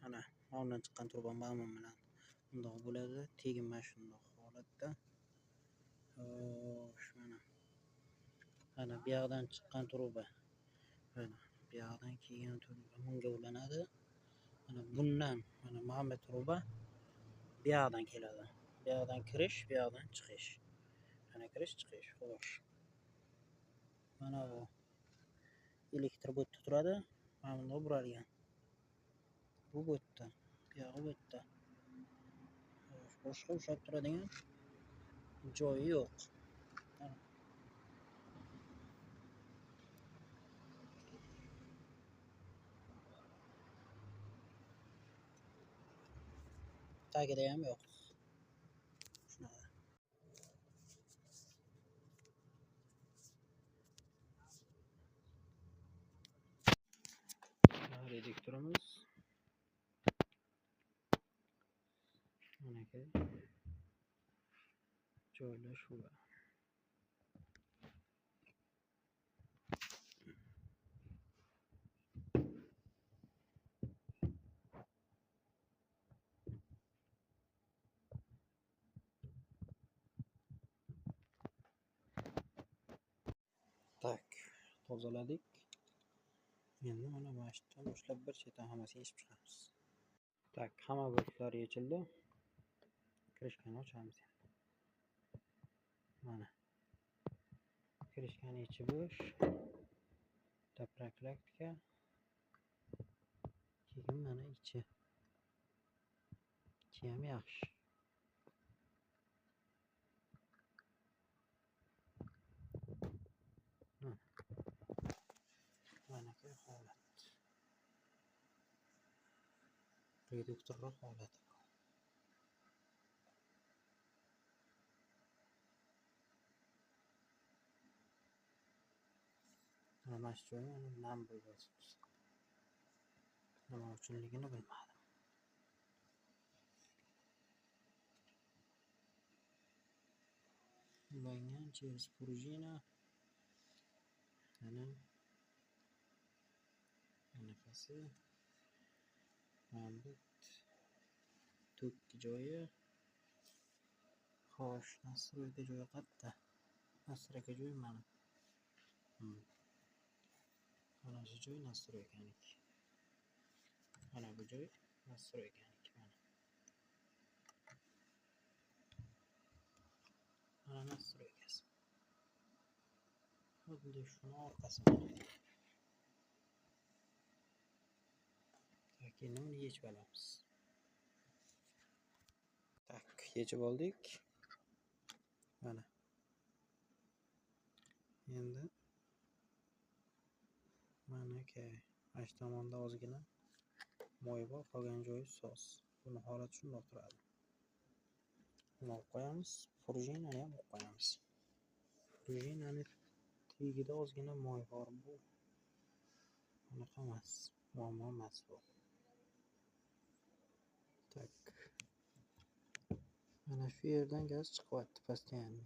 Ana ondan chiqqan truba ma'lum bilan bundoq bo'ladi. Tegma shundoq holatda. Xo'sh, mana bu yoqdan chiqqan truba. Mana bu yoqdan kelgan truba bunga ulanadi. Mana bundan mana bu truba bu yoqdan keladi. Bu yoqdan kirish, bu yoqdan chiqish. Mana kirish, chiqish. Xo'sh. Mana bu elektr bu yerda turadi. Mana bundoq buralgan. Bu yerda, bu yog'i bu yerda. Boshqa ushlab turadigan joyi yo'q. Tagida ham yo'q. Shunaqa. Reduktorimiz. Mana joylashuvi. Tak, tozaladik. Endi mana mashinadan boshlab bir chetdan hammasini yechib chiqamiz. Tak, hamma bo'ltlari yechildi. Kirishkani ochamiz endi. Mana. Kirishkani ichi bo'sh. Profilaktika. Keyin mana ichi. Ichi ham yaxshi. Mana bu holat. Reduktor holati. Mana shu joyi nam bo'lib nima uchunligini bilmadim. Ulangan через пружина. Nafasi. Mana tuk joyi. Xo'sh, nastroyga joyi qayerda? Nastroyga joyi mana. Mana shu joy nastroyganiki. Mana bu joy nastroyganiki mana. Mana nastroygasi. Xuddi shuni orqasida. Keyin uni yechib olamiz. Tak, yechib oldik. Mana. Endi mana mana shu tomonda ozgina moy bor, qolgan joyi soz. Buni holati shundoq turadi. Buni olib qo'yamiz. Prujinani ham olib qo'yamiz. Prujinani tagida ozgina moy bor bu. Bunaqa emas. Muammo emas bu. Tak. Mana shu yerdan gaz chiqyapti постоянно.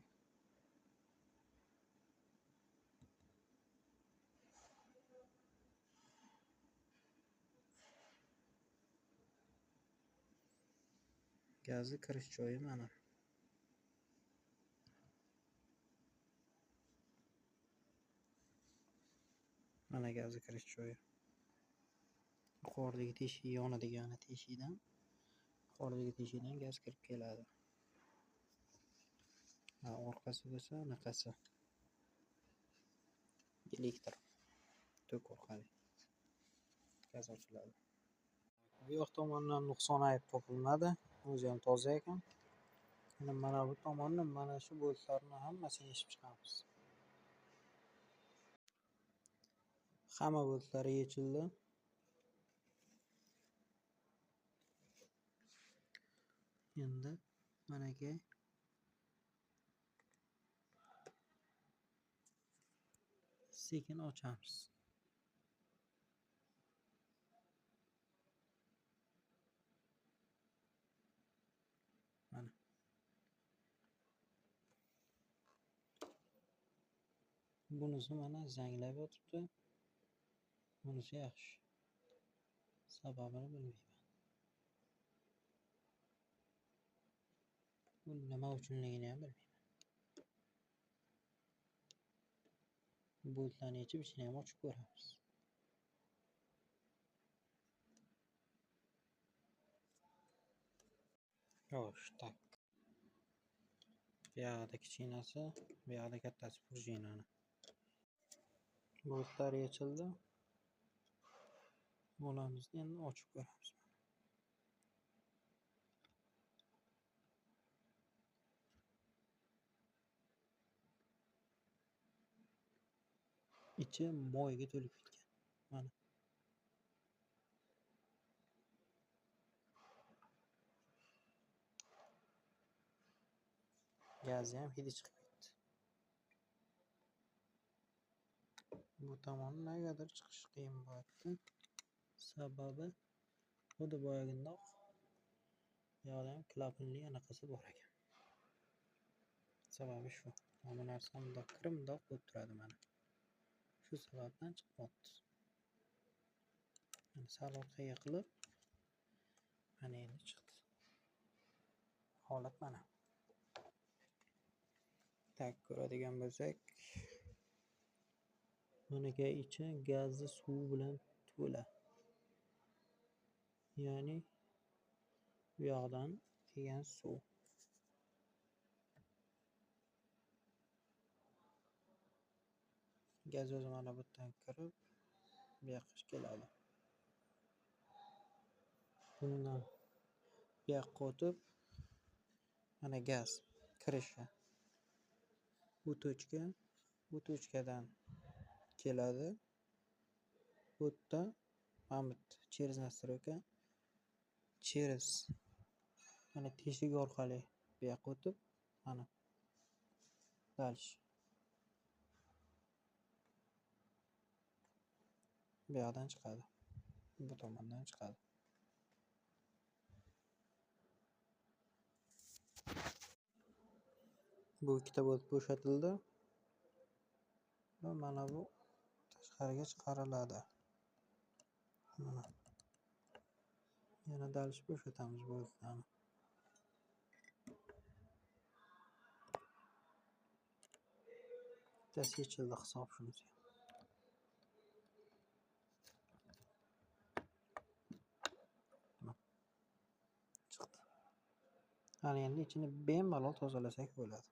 Gazi kirish joyi mana. Mana gazi kirish joyi. Yuqoridagi teshik yonadigan teshikdan, yuqoridagi teshikdan gaz kirib keladi. Orqasi bo'lsa anaqasi. Elektr tok orqali gaz ochiladi. Bu yoq tomondan nuqson ayb topilmadi. O'zi ham toza ekan. Mana bu tomondan mana shu bo'ltlarni hammasini yechib chiqamiz. Hamma bo'ltlari yechildi. Endi manaki sekin ochamiz. Mana. Bunisi mana zanglab yotibdi. Bunisi yaxshi. Sababini bilmayman. Bu nima uchunligini ham bilmayman. Boltlarni yechib ichini ham ochib ko'ramiz. Xo'sh, tak. Bu yoqda kichkinasi, bu yoqda kattasi prujinani. Boltlar yechildi. Bolamizni endi ochib ko'ramiz. İçi moyga to'lib ketgan. Mana. Gazi ham hidi chiqib ketdi. Bu tomon negadir chiqish qiyin bo'lyapti. Sababi xuddi boyagidoq yoqda ham klapanli anaqasi bor ekan. Sababi shu. Mana narsa bundoq kirib bundoq bo'lib turadi mana. Shu sababdan chiqyapti. Mana sal orqaga qilib mana endi chiqdi. Holat mana. Tak ko'radigan bo'lsak, buniki ichi gazli suv bilan to'la. Ya'ni bu yoqdan kelgan suv. Gaz o'zi mana bu yerdan kirib, bu yoqqa keladi. Bundan bu yoqqa o'tib, mana gaz kirishi. Bu tochkadan keladi. Bu yerda mana через настройка, через mana teshik orqali bu yoqqa o'tib, mana dальше. Bu yoqdan chiqadi. Bu tomondan chiqadi. Bu ikkita bolt bo'shatildi. Va mana bu tashqariga chiqariladi. Mana. Yana dальше bo'shatamiz boltlarni. Bittasi yechildi hisob shunisi. Chiqdi. Ana endi ichini bemalol tozalasak bo'ladi.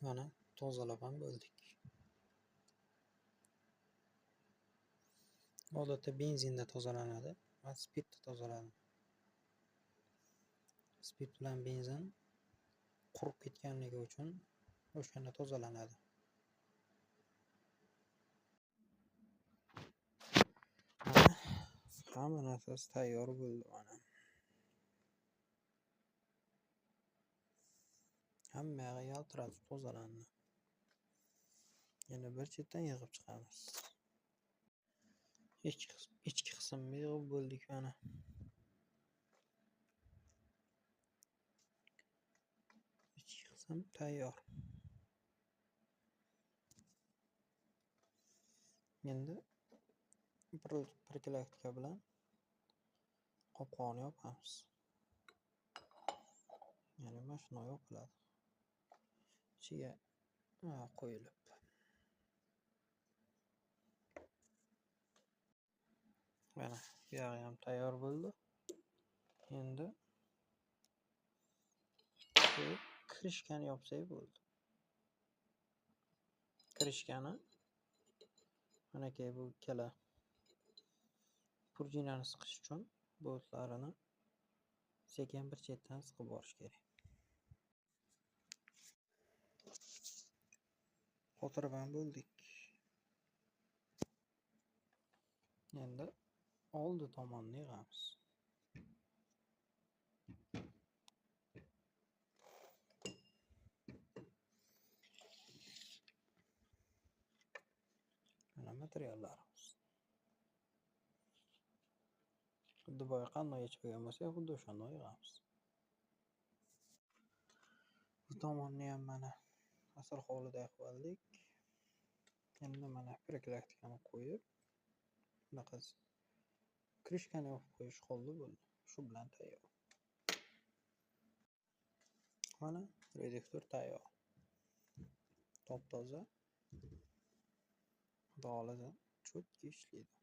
Mana tozalab ham bo'ldik. Odatda benzinda tozalanadi, men spirtda tozaladim. Spirt bilan benzin qurib ketganligi uchun o'shanda tozalanadi. Hamma narsasi tayyor bo'ldi mana. Hamma yog'i yaltiratib tozalandi. Yana bir chetdan yig'ib chiqamiz. Ichki qismni yig'ib bo'ldik mana. Ichki qism tayyor. Endi proklaktika bilan qopqog'ini yopamiz. Ya'ni mana shunday yopiladi. Ichiga qo'yilib. Mana bu yog'i ham tayyor bo'ldi. Endi krishkani yopsak bo'ldi. Krishkani mana bu ikkala prujinani siqish uchun boltlarini sekin bir chetdan siqib borish kerak. Qotirib ham bo'ldik. Endi oldi tomonni yig'amiz. Mana materiallarimiz. Xuddi boya qanday yechmagan bo'lsak, xuddi o'shanday yig'amiz. Bu tomonni ham mana asl holida qildik. Endi mana proklaktikani qo'yib, bunaqasi krishkani yopib qo'yish qoldi, bo'ldi. Shu bilan tayyor. Mana redaktor tayyor. Top-toza. Xudo xohlasa cho'tki ishlaydi.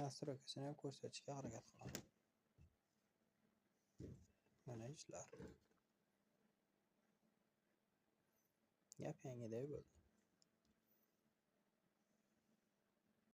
Nastroykasini ham ko'rsatishga harakat qilaman. Mana ishlar. Gap yangiday bo'ldi.